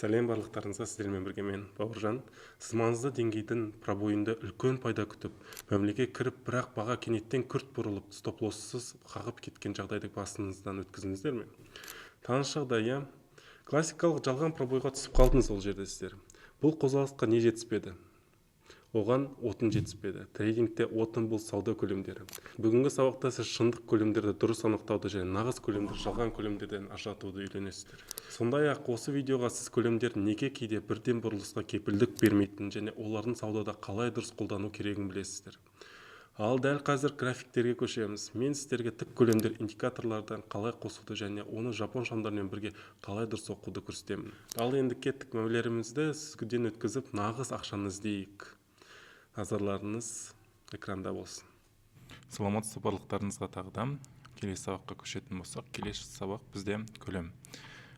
Сәлем барлықтарыңызға, сіздермен бірге мен Бауыржан. Сіз маңызды деңгейдің пробойында үлкен пайда күтіп, мәмілеге кіріп, бірақ баға кенеттен күрт бұрылып, стоп-лоссыз қағып кеткен жағдайды басыңыздан өткіздіңіздер ме? Таныс жағдай, иә. Классикалық жалған пробойға түсіп қалдыңыз ол жерде сіздер. Бұл қозғалысқа не жетіспеді? Оған отын жетіспеді. Трейдингте отын бұл сауда көлемдері. Бүгінгі сабақта сіз шындық көлемдерді дұрыс анықтауды және нағыз көлемдер жалған көлемдерден ажыратуды үйренесіздер. Сондай-ақ осы видеоға сіз көлемдердің неге кейде бірден бұрылысқа кепілдік бермейтінін және олардың саудада қалай дұрыс қолдану керегін білесіздер. Ал дәл қазір графиктерге көшеміз. Мен сіздерге тік көлемдер индикаторлардан қалай қосуды және оны жапон шамдармен бірге қалай дұрыс оқуды көрсетемін. Ал енді кеттік, мәмілелерімізді сүзгіден өткізіп, нағыз ақшаны іздейік. Назарларыңыз экранда болсын. Саламатсыз барлықтарыңызға тағы келесі сабаққа көшетін болсақ, келесі сабақ бізде көлем.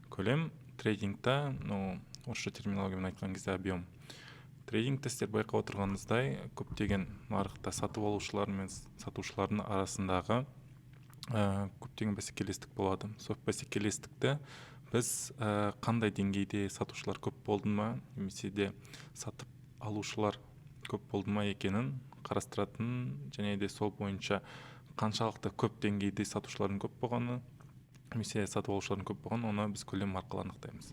Көлем трейдингта, орысша терминологиямен айтқан кезде объем. Трейдингте сіздер байқап отырғаныңыздай, көптеген нарықта сатып алушылар мен сатушылардың арасындағы көптеген бәсекелестік болады. Сол бәсекелестікті біз қандай деңгейде сатушылар көп болды ма, немесе де сатып алушылар көп болды ма екенін қарастыратын, және де сол бойынша қаншалықты көп деңгейде сатушылардың көп болғаны, немесе сатып алушылардың көп болғаны, оны біз көлем арқылы анықтаймыз.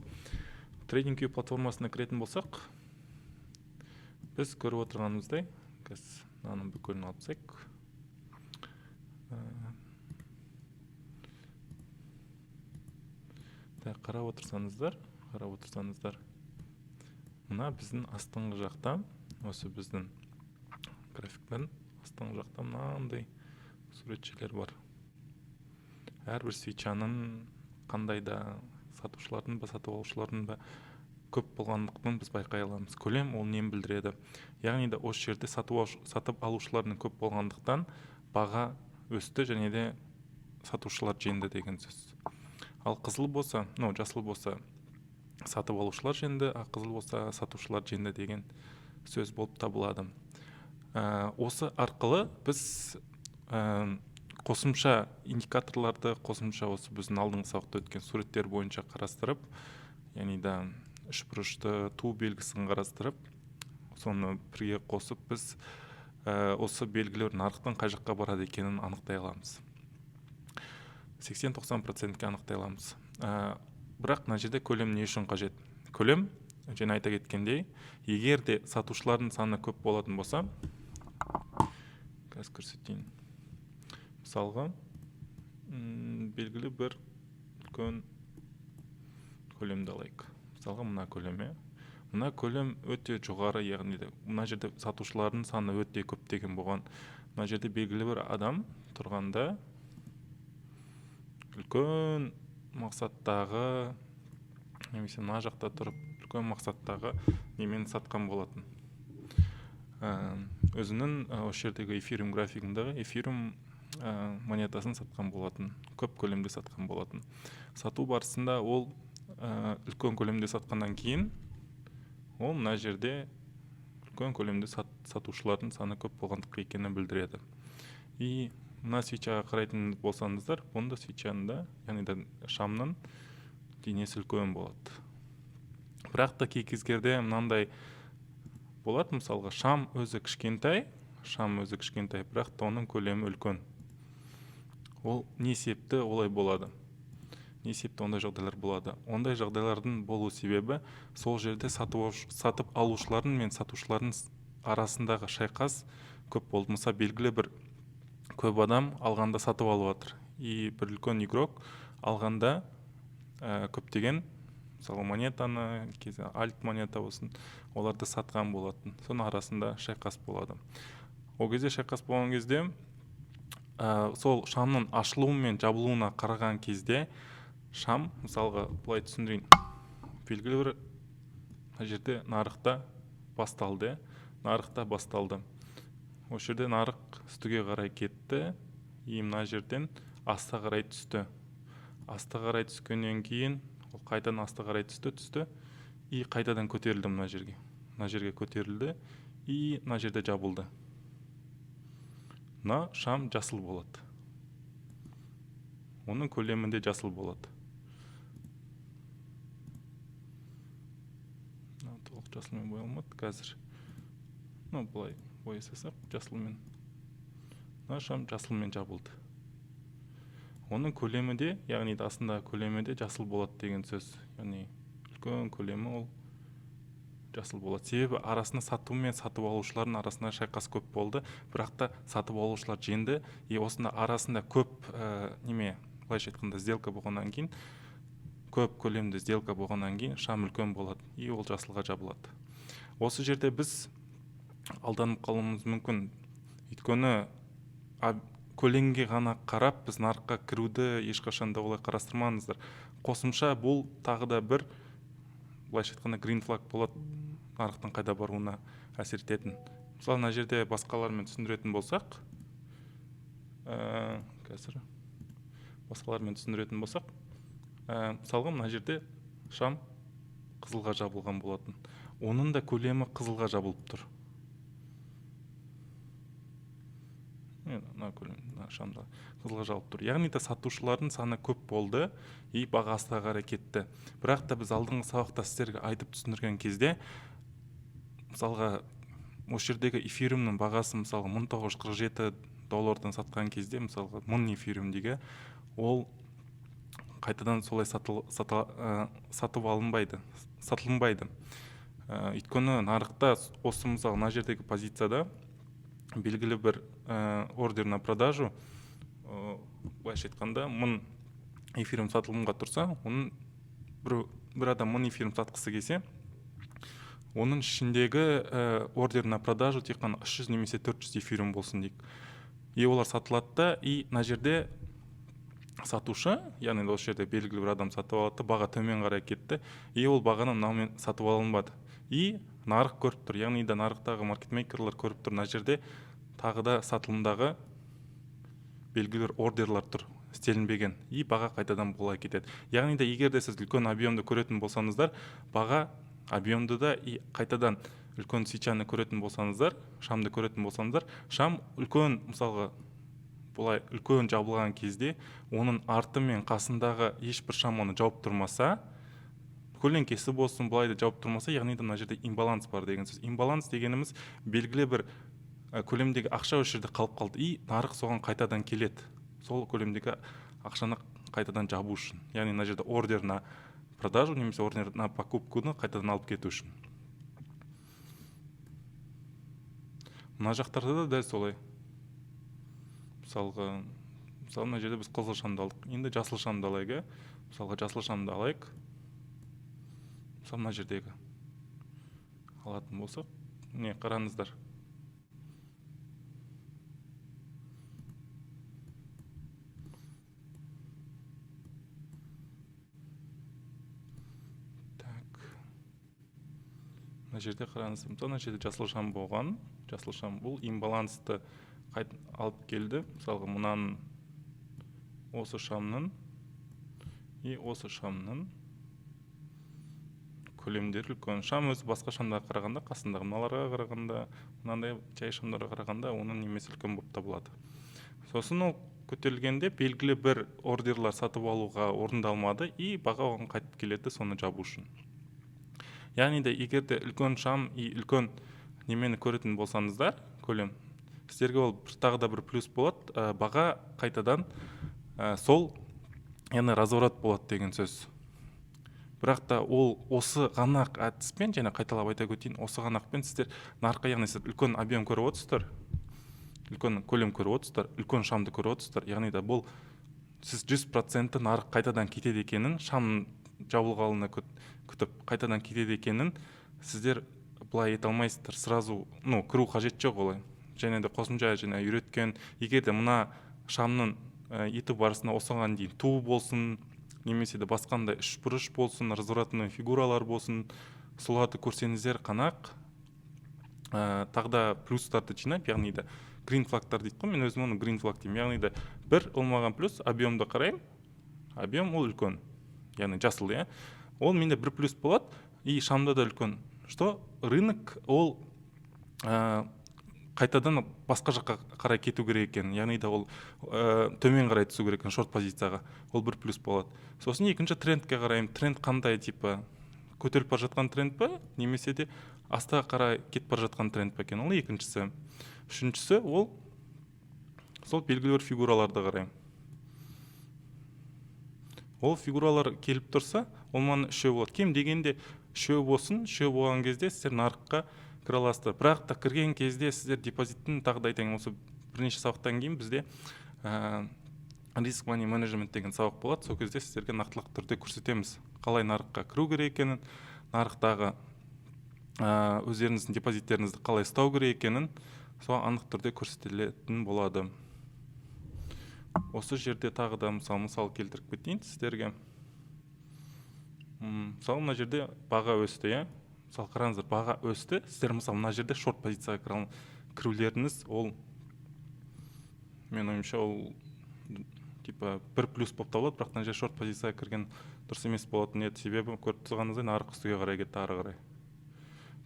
TradingView платформасына кіретін болсақ, біз көріп отырғанымыздай, мынаның бүкілін алып тастайық. Қарап отырсаңыздар, мына біздің астыңғы жақта, осы біздің графиктің астыңғы жақта мынандай суретшелер бар. Әрбір свечаның қандай да сатушылардың ба, сатып алушылардың ба көп болғандықтан біз байқай аламыз. Көлем ол нені білдіреді? Яғни да осы жерде сатып алушылардың көп болғандықтан баға өсті және де сатушылар жеңді деген сөз. Ал қызыл болса, жасыл болса сатып алушылар жеңді, а қызыл болса сатушылар жеңді деген сөз болып табылады. Осы арқылы біз қосымша индикаторларды, қосымша осы біздің алдыңғы сабақта өткен суреттер бойынша қарастырып, яғни да үшбұрышты ту белгісін қарастырып, соны бірге қосып біз осы белгілер нарықтың қай жаққа барады екенін анықтай аламыз. 80-90%-ке анықтай аламыз. Бірақ мына жерде көлем не үшін қажет? Көлем, және айта кеткендей, егер де сатушылардың саны көп болатын болса, қазір көрсетейін. Мысалға, белгілі бір үлкен көлемді алайық. Мысалға, мына көлем. Мына көлем өте жоғары, яғни мына жерде сатушылардың саны өте көп деген болған. Мына жерде белгілі бір адам тұрғанда үлкен мақсаттағы, немесе мына жақта тұрып үлкен мақсаттағы немен сатқан болатын. Өзінің осы жердегі эфириум графигіндағы эфириум монетасын сатқан болатын, көп көлемде сатқан болатын. Сату барысында ол үлкен көлемде сатқаннан кейін, ол мына жерде үлкен көлемде сатушылардың саны көп болғандық екенін білдіреді. И мына свечаға қарайтын болсаңыздар, бұнда свечаның, яғни да шамның денесі үлкен болады. Бірақ та кей кездерде мынандай болады, мысалға шам өзі кішкентай, бірақ та оның көлемі үлкен. Ол не себепті олай болады? Не себепті ондай жағдайлар болады? Ондай жағдайлардың болу себебі сол жерде сатып алушылардың мен сатушылардың арасындағы шайқас көп болды. Мысалы, белгілі бір көп адам алғанда сатып алып жатыр. И бір үлкен игрок алғанда көптеген, мысалы монетаны, альт монета болсын, оларды сатқан болатын. Соның арасында шайқас болады. Ол кезде шайқас болған кезде, сол шамның ашылуы мен жабылуына қараған кезде, шам, мысалға, бұлай түсіндірейін, белгілі бір жерде нарықта басталды. Осы жерде нарық үстіге қарай кетті, и мына жерден астқа қарай түсті. Астқа қарай түскеннен кейін, ол қайдан астқа қарай түсті, и қайтадан көтерілді мына жерге. Мына жерге көтерілді, и мына жерде жабылды. Мына шам жасыл болады. Оның көлемінде жасыл болады. толық жасылмен боялмады қазір. Былай боясақ жасылмен. Шам жасылмен жабылды. Оның көлемі де, яғни астында көлемі де жасыл болады деген сөз. Яғни үлкен көлемі ол жасыл болады. Себебі арасында сату мен сатып алушылардың арасында шайқас көп болды. Бірақ та сатып алушылар жеңді. Осында арасында көп былайша айтқанда сделка болғаннан кейін, көп көлемді сделка болғаннан кейін шам үлкен болады. Ол жасылға жабылады. Осы жерде біз алданып қалуымыз мүмкін. Өйткені көлемге ғана қарап біз нарыққа кіруді ешқашан да олай қарастырмаңыздар. Қосымша бұл тағы да бір былайша айтқанда green flag болады, нарықтың қайда баруына әсер ететін. Мысалы, мына жерде басқалармен түсіндіретін болсақ, мысалға мына жерде шам қызылға жабылған болатын. Оның да көлемі қызылға жабылып тұр. Шамда қызылға жабылып тұр. Яғни да сатушылардың саны көп болды и баға астыға қарай кетті. Бірақ та біз алдыңғы сабақта сіздерге айтып түсіндірген кезде, мысалға осы жердегі эфириумның бағасы мысалға $1947 сатқан кезде, мысалға 1000 эфириумдегі ол қайтадан солай сатып алынбайды, сатылынбайды. Өйткені нарықта осы мысалы мына жердегі позицияда белгілі бір ордер на продажу, былайша айтқанда 1000 эфириум сатылымға тұрса, оның бір адам 1000 эфириум сатқысы келсе, оның ішіндегі ордер на продажу тек қана 300 немесе 400 эфириум болсын дейік. Олар сатылады да, мына жерде сатушы, яғни осы жерде белгілі бір адам сатып алады, баға төмен қарай кетті, ол бағаны мынаумен сатып алынбады. Нарық көріп тұр, яғни да нарықтағы маркетмейкерлер көріп тұр, мына жерде тағы да сатылымдағы белгілі бір ордерлар тұр, істелінбеген, баға қайтадан болай кетеді. Яғни да егер де сіз үлкен объемды көретін болсаңыздар, баға объемды да қайтадан үлкен свечаны көретін болсаңыздар, шамды көретін болсаңыздар, шам үлкен, мысалға бұлай үлкен жабылған кезде, оның арты мен қасындағы ешбір шам оны жауып тұрмаса, көлеңкесі болсын, бұлайды жауып тұрмаса, яғни да мына жерде имбаланс бар деген сөз. Имбаланс дегеніміз белгілі бір көлемдегі ақша осы жерде қалып қалды, нарық соған қайтадан келеді. Сол көлемдегі ақшаны қайтадан жабу үшін. Яғни мына жерде ордер на продажу немесе ордер на покупканы қайтадан алып кету үшін. Мына жақтарда да дәл солай. Мысалға, мына жерде біз қызыл шамды алдық. Енді жасыл шамды алайық. Мысалға жасыл шамды алайық. Мысалы мына жердегі алатын болсақ, қараңыздар. Мына жерде қараңыз, мына жерде жасыл шам болған. Жасыл шам бұл имбалансты алып келді. Мысалға мұнаның осы шамның осы шамның көлемдері үлкен. Шам өзі басқа шамдарға қарағанда, қасындағы мыналарға қарағанда, мынандай жай шамдарға қарағанда оның немесе үлкен болып табылады. Сосын ол көтерілгенде белгілі бір ордерлар сатып алуға орындалмады и баға оған қайтып келеді, соны жабу үшін. Яғни да егер де үлкен шам и үлкен немені көретін болсаңыздар, көлем, сіздерге ол тағы да бір плюс болады, баға қайтадан сол яғни разворот болады деген сөз. Бірақ та ол осы ғанақ әдіспен, және қайталап айта өтейін, осы ғанақпен сіздер нарыққа, яғни сіз үлкен объем көріп отырсыздар, үлкен көлем көріп отырсыздар, үлкен шамды көріп отырсыздар. Яғни да бұл сіз 100% нарық қайтадан кетеді екенін, шамның жабылғанына күтіп қайтадан кетеді екенін сіздер бұлай ете алмайсыздар. Сразу кіру қажет жоқ олай. Және де қосымша үйреткен, егер де мына шамның ету барысында осыған дейін ту болсын, немесе де басқандай үшбұрыш болсын, разворотный фигуралар болсын, соларды көрсеңіздер қанақ, тағы да плюстарды жинап, яғни да green flag-тар дейді ғой, мен өзім оны green flag деймін. Яғни да бір олмаған плюс, объемды қараймын, объем ол үлкен, яғни жасыл, ол менде бір плюс болады, и шамда да үлкен. Что рынок ол қайтадан басқа жаққа қарай кету керек екен, яғни да ол төмен қарай түсу керек екен шорт позицияға, ол бір плюс болады. Сосын екінші трендке қараймын, тренд қандай типа көтеріліп бара жатқан тренд па, немесе де астыға қарай кетіп бара жатқан тренд па екен, ол екіншісі. Үшіншісі ол сол белгілі бір фигураларды қараймын. Ол фигуралар келіп тұрса, ол маған үшеу болады. Кем дегенде үшеу болсын, үшеу болған кезде сіздер нарыққа кіре аласыздар. Бірақ та кірген кезде сіздер депозиттің, тағы да айтайын, осы бірнеше сабақтан кейін бізде риск мани менеджмент деген сабақ болады. Сол кезде сіздерге нақтылық түрде көрсетеміз, қалай нарыққа кіру керек екенін, нарықтағы өздеріңіздің депозиттеріңізді қалай ұстау керек екенін сол анық түрде көрсетілетін болады. Осы жерде тағы да мысал келтіріп кетейін сіздерге. Мысалы, мына жерде баға өсті, иә? Мысалы, қараңыздар, баға өсті. Сіздер мысалы мына жерде шорт позицияға кірулеріңіз, ол мен ойымша ол типа бір плюс болып табылады, бірақ мына жерде шорт позицияға кірген дұрыс емес болатын еді. Себебі көріп тұрғаныңыздай нарық үстіге қарай кетті, ары қарай.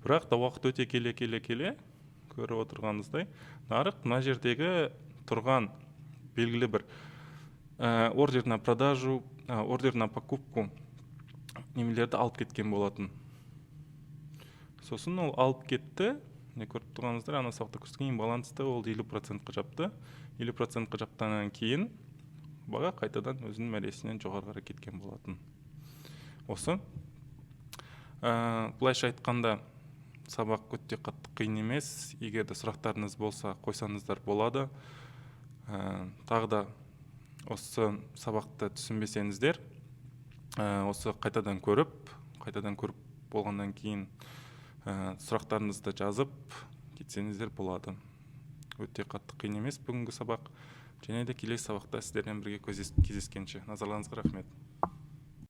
Бірақ та уақыт өте келе көріп отырғаныңыздай нарық мына жердегі тұрған белгілі бір ордер на продажу, ордер на покупку немелерді алып кеткен болатын. Сосын ол алып кетті, не көріп тұрғаныңыздар, ана сабақта көрсеткен балансты ол 50%-қа жапты. 50%-қа жапқаннан кейін баға қайтадан өзінің мәресінен жоғары қарай кеткен болатын. Осы былайша айтқанда сабақ өте қатты қиын емес. Егер де сұрақтарыңыз болса, қойсаңыздар болады. Тағы да осы сабақты түсінбесеңіздер, осы қайтадан көріп болғаннан кейін сұрақтарыңызды жазып кетсеңіздер болады. Өте қатты қиын емес бүгінгі сабақ. Және де келесі сабақта сіздермен бірге кездескенше. Назарларыңызға рахмет.